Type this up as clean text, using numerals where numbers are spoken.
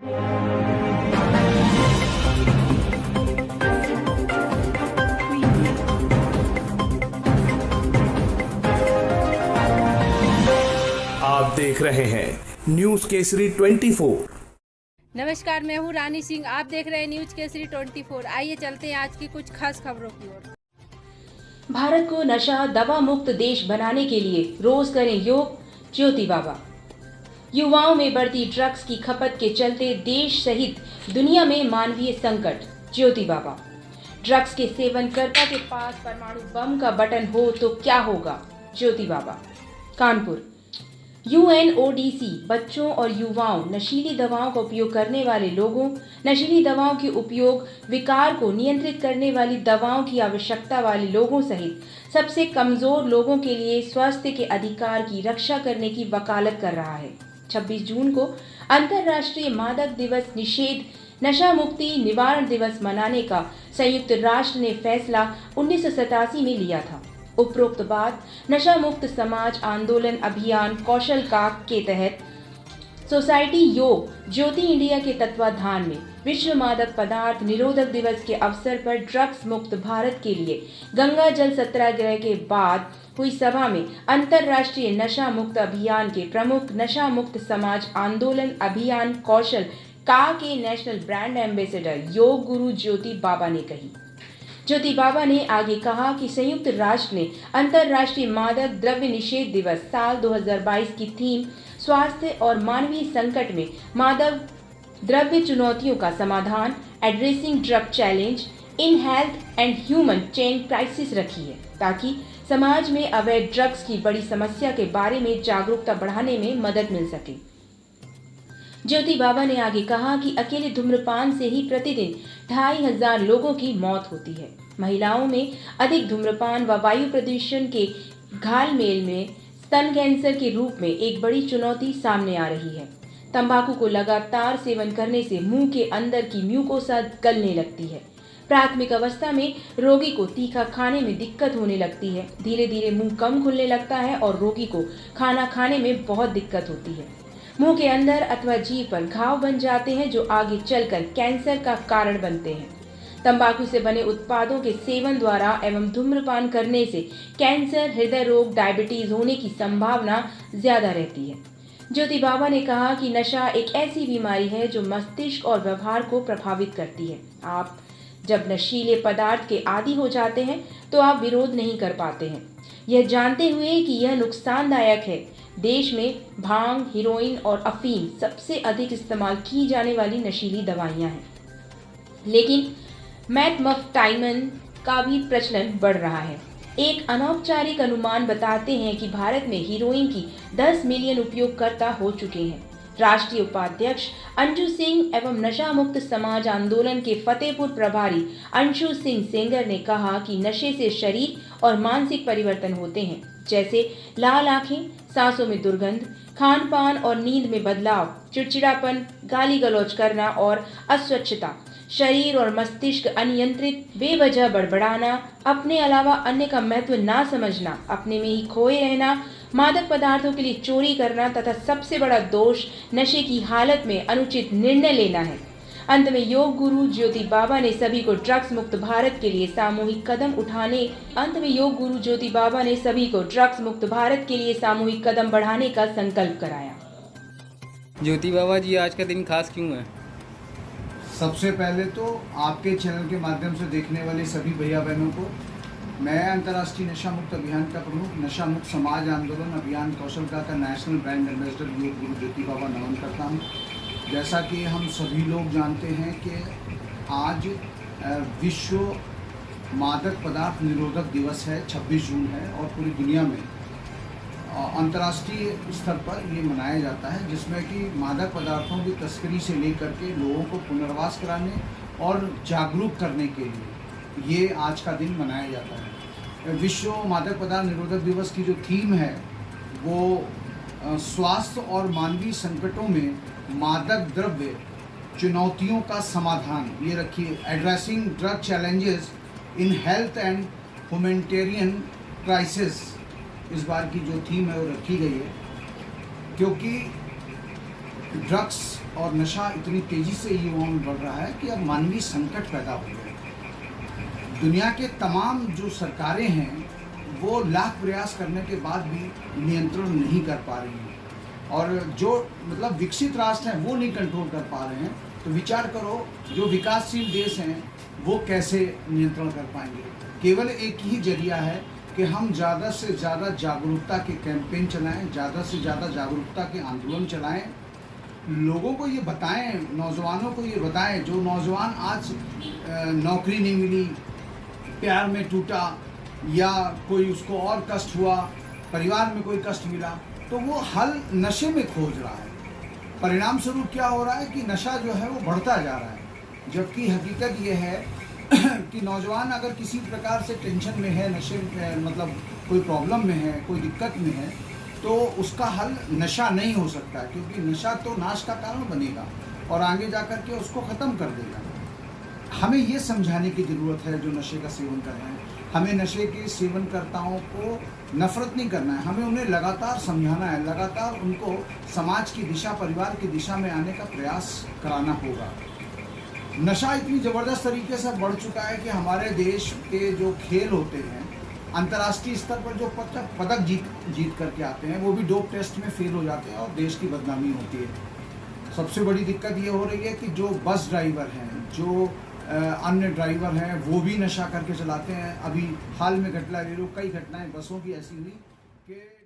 आप देख रहे हैं न्यूज केसरी 24। नमस्कार, मैं हूँ रानी सिंह। आप देख रहे हैं न्यूज केसरी 24। आइए चलते हैं आज की कुछ खास खबरों की ओर। भारत को नशा दवा मुक्त देश बनाने के लिए रोज करें योग, ज्योति बाबा। युवाओं में बढ़ती ड्रग्स की खपत के चलते देश सहित दुनिया में मानवीय संकट, ज्योति बाबा। ड्रग्स के सेवनकर्ता के पास परमाणु बम का बटन हो तो क्या होगा, ज्योति बाबा। कानपुर UNODC बच्चों और युवाओं, नशीली दवाओं का उपयोग करने वाले लोगों, नशीली दवाओं के उपयोग विकार को नियंत्रित करने वाली दवाओं की आवश्यकता वाले लोगों सहित सबसे कमजोर लोगों के लिए स्वास्थ्य के अधिकार की रक्षा करने की वकालत कर रहा है। 26 जून को अंतर्राष्ट्रीय मादक दिवस निषेध नशा मुक्ति निवारण दिवस मनाने का संयुक्त राष्ट्र ने फैसला 1987 में लिया था। उपरोक्त बात नशा मुक्त समाज आंदोलन अभियान कौशल का के तहत सोसाइटी योग ज्योति इंडिया के तत्वाधान में विश्व मादक पदार्थ निरोधक दिवस के अवसर पर ड्रग्स मुक्त भारत के लिए गंगा जल सत्याग्रह के बाद हुई सभा में अंतर्राष्ट्रीय नशा मुक्त अभियान के प्रमुख नशा मुक्त समाज आंदोलन अभियान कौशल का के national brand ambassador yoga guru ज्योति बाबा ने कही। ज्योति बाबा ने आगे कहा कि संयुक्त राष्ट्र ने अंतर्राष्ट्रीय मादक द्रव्य निषेध दिवस साल 2022 की थीम स्वास्थ्य और मानवीय संकट में मादक द्रव्य चुनौतियों का समाधान addressing drug challenge in health and human chain crisis रखी है, ताकि समाज में अवैध ड्रग्स की बड़ी समस्या के बारे में जागरूकता बढ़ाने में मदद मिल सके। ज्योति बाबा ने आगे कहा कि अकेले धूम्रपान से ही प्रतिदिन 2500 लोगों की मौत होती है। महिलाओं में अधिक धूम्रपान व वायु प्रदूषण के घालमेल में स्तन कैंसर के रूप में एक बड़ी चुनौती सामने आ रही है। तंबाकू को लगातार सेवन करने से मुंह के अंदर की म्यूकोसा गलने लगती है। प्राथमिक अवस्था में रोगी को तीखा खाने में दिक्कत होने लगती है। धीरे धीरे मुंह कम खुलने लगता है और रोगी को खाना खाने में बहुत दिक्कत होती है। मुंह के अंदर अथवा जीभ पर घाव बन जाते हैं जो आगे चलकर कैंसर का कारण बनते हैं। तंबाकू से बने उत्पादों के सेवन द्वारा एवं धूम्रपान करने से कैंसर, हृदय रोग, डायबिटीज होने की संभावना ज्यादा रहती है। ज्योति बाबा ने कहा कि नशा एक ऐसी बीमारी है जो मस्तिष्क और व्यवहार को प्रभावित करती है। आप जब नशीले पदार्थ के आदी हो जाते हैं तो आप विरोध नहीं कर पाते हैं, यह जानते हुए कि यह नुकसानदायक है। देश में भांग, हीरोइन और अफीम सबसे अधिक इस्तेमाल की जाने वाली नशीली दवाइयां हैं, लेकिन मेथाम्फेटामिन का भी प्रचलन बढ़ रहा है। एक अनौपचारिक अनुमान बताते हैं कि भारत में हीरोइन की 10 मिलियन उपयोगकर्ता हो चुके हैं। राष्ट्रीय उपाध्यक्ष अंशु सिंह एवं नशा मुक्त समाज आंदोलन के फतेहपुर प्रभारी अंशु सिंह सेंगर ने कहा कि नशे से शरीर और मानसिक परिवर्तन होते हैं, जैसे लाल आंखें, सांसों में दुर्गंध, खान पान और नींद में बदलाव, चिड़चिड़ापन, गाली गलौज करना और अस्वच्छता, शरीर और मस्तिष्क अनियंत्रित, बेवजह बड़बड़ाना, अपने अलावा अन्य का महत्व ना समझना, अपने में ही खोए रहना, मादक पदार्थों के लिए चोरी करना तथा सबसे बड़ा दोष नशे की हालत में अनुचित निर्णय लेना है। अंत में योग गुरु ज्योति बाबा ने सभी को ड्रग्स मुक्त भारत के लिए सामूहिक कदम बढ़ाने का संकल्प कराया। ज्योति बाबा जी, आज का दिन खास क्यों है? सबसे पहले तो आपके चैनल के माध्यम से देखने वाले सभी भैया बहनों को मैं अंतर्राष्ट्रीय नशा मुक्त अभियान का प्रमुख नशा मुक्त समाज आंदोलन अभियान कौशल का national brand ambassador yoga guru ज्योति बाबा नमन करता हूँ। जैसा कि हम सभी लोग जानते हैं कि आज विश्व मादक पदार्थ निरोधक दिवस है, 26 जून है और पूरी दुनिया में अंतर्राष्ट्रीय स्तर पर ये मनाया जाता है, जिसमें कि मादक पदार्थों की तस्करी से लेकर के लोगों को पुनर्वास कराने और जागरूक करने के लिए ये आज का दिन मनाया जाता है। विश्व मादक पदार्थ निरोधक दिवस की जो थीम है वो स्वास्थ्य और मानवीय संकटों में मादक द्रव्य चुनौतियों का समाधान ये रखिए, addressing drug challenges in health and humanitarian crisis, इस बार की जो थीम है वो रखी गई है, क्योंकि ड्रग्स और नशा इतनी तेज़ी से युवाओं में बढ़ रहा है कि अब मानवीय संकट पैदा हो गया है। दुनिया के तमाम जो सरकारें हैं वो लाख प्रयास करने के बाद भी नियंत्रण नहीं कर पा रही हैं, और जो मतलब विकसित राष्ट्र हैं वो नहीं कंट्रोल कर पा रहे हैं। तो विचार करो जो विकासशील देश हैं वो कैसे नियंत्रण कर पाएंगे। केवल एक ही जरिया है कि हम ज़्यादा से ज़्यादा जागरूकता के कैंपेन चलाएं, ज़्यादा से ज़्यादा जागरूकता के आंदोलन चलाएं, लोगों को ये बताएं, नौजवानों को ये बताएं। जो नौजवान आज नौकरी नहीं मिली, प्यार में टूटा, या कोई उसको और कष्ट हुआ, परिवार में कोई कष्ट मिला, तो वो हल नशे में खोज रहा है। परिणाम स्वरूप क्या हो रहा है कि नशा जो है वो बढ़ता जा रहा है, जबकि हकीकत ये है कि नौजवान अगर किसी प्रकार से टेंशन में है, नशे मतलब कोई प्रॉब्लम में है, कोई दिक्कत में है, तो उसका हल नशा नहीं हो सकता है, क्योंकि नशा तो नाश का कारण बनेगा और आगे जा कर के उसको ख़त्म कर देगा। हमें ये समझाने की ज़रूरत है जो नशे का सेवन कर रहे हैं। हमें नशे के सेवनकर्ताओं को नफरत नहीं करना है, हमें उन्हें लगातार समझाना है, लगातार उनको समाज की दिशा, परिवार की दिशा में आने का प्रयास कराना होगा। नशा इतनी ज़बरदस्त तरीके से बढ़ चुका है कि हमारे देश के जो खेल होते हैं, अंतर्राष्ट्रीय स्तर पर जो पदक जीत करके आते हैं, वो भी डोप टेस्ट में फेल हो जाते हैं और देश की बदनामी होती है। सबसे बड़ी दिक्कत ये हो रही है कि जो बस ड्राइवर हैं, जो अन्य ड्राइवर हैं, वो भी नशा करके चलाते हैं। अभी हाल में घटना ले लो, कई घटनाएं बसों की ऐसी हुई कि